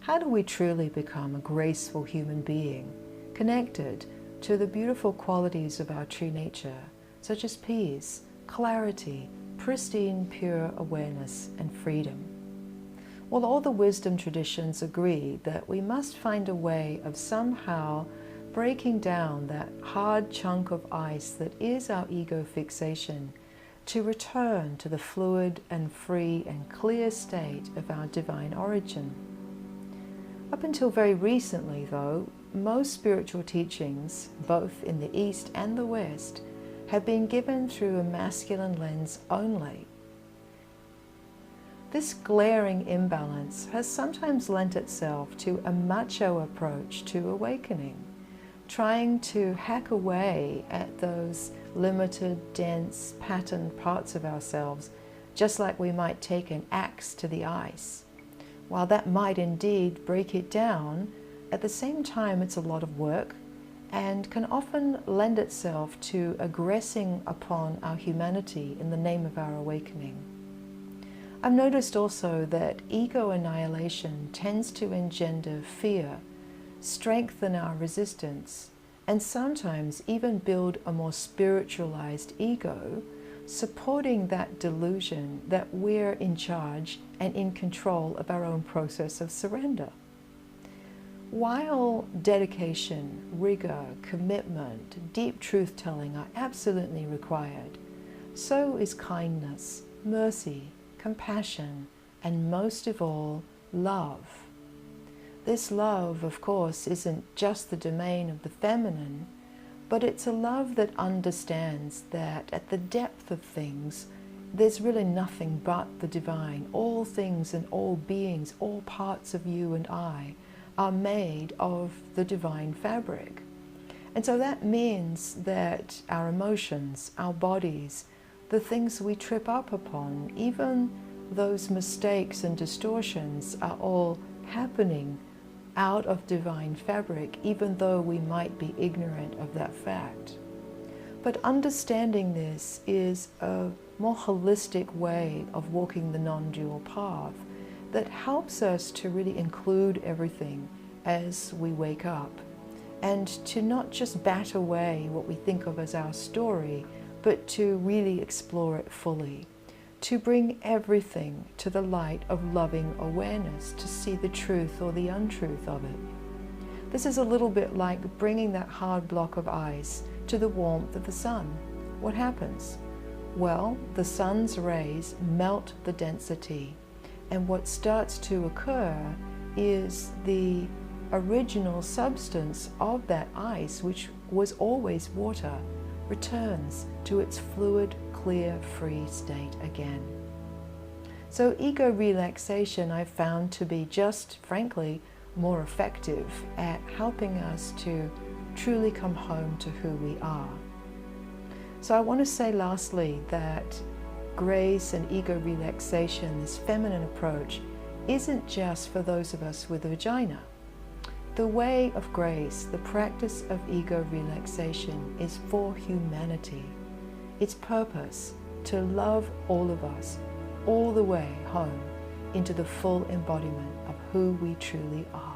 How do we truly become a graceful human being, connected to the beautiful qualities of our true nature, such as peace, clarity, pristine, pure awareness, and freedom? Well, all the wisdom traditions agree that we must find a way of somehow breaking down that hard chunk of ice that is our ego fixation to return to the fluid and free and clear state of our divine origin. Up until very recently, though, most spiritual teachings, both in the East and the West, have been given through a masculine lens only. This glaring imbalance has sometimes lent itself to a macho approach to awakening, trying to hack away at those limited, dense, patterned parts of ourselves, just like we might take an axe to the ice. While that might indeed break it down, at the same time it's a lot of work and can often lend itself to aggressing upon our humanity in the name of our awakening. I've noticed also that ego annihilation tends to engender fear, strengthen our resistance, and sometimes even build a more spiritualized ego, supporting that delusion that we're in charge and in control of our own process of surrender. While dedication, rigor, commitment, deep truth-telling are absolutely required, so is kindness, mercy, compassion, and most of all, love. This love, of course, isn't just the domain of the feminine, but it's a love that understands that at the depth of things, there's really nothing but the divine. All things and all beings, all parts of you and I are made of the divine fabric. And so that means that our emotions, our bodies, the things we trip up upon, even those mistakes and distortions are all happening out of divine fabric, even though we might be ignorant of that fact. But understanding this is a more holistic way of walking the non-dual path that helps us to really include everything as we wake up, and to not just bat away what we think of as our story, but to really explore it fully, to bring everything to the light of loving awareness, to see the truth or the untruth of it. This is a little bit like bringing that hard block of ice to the warmth of the sun. What happens? Well, the sun's rays melt the density, and what starts to occur is the original substance of that ice, which was always water, returns to its fluid, clear, free state again. So ego relaxation I've found to be just, frankly, more effective at helping us to truly come home to who we are. So I want to say lastly that grace and ego relaxation, this feminine approach, isn't just for those of us with a vagina. The way of grace, the practice of ego relaxation, is for humanity. Its purpose to love all of us all the way home into the full embodiment of who we truly are.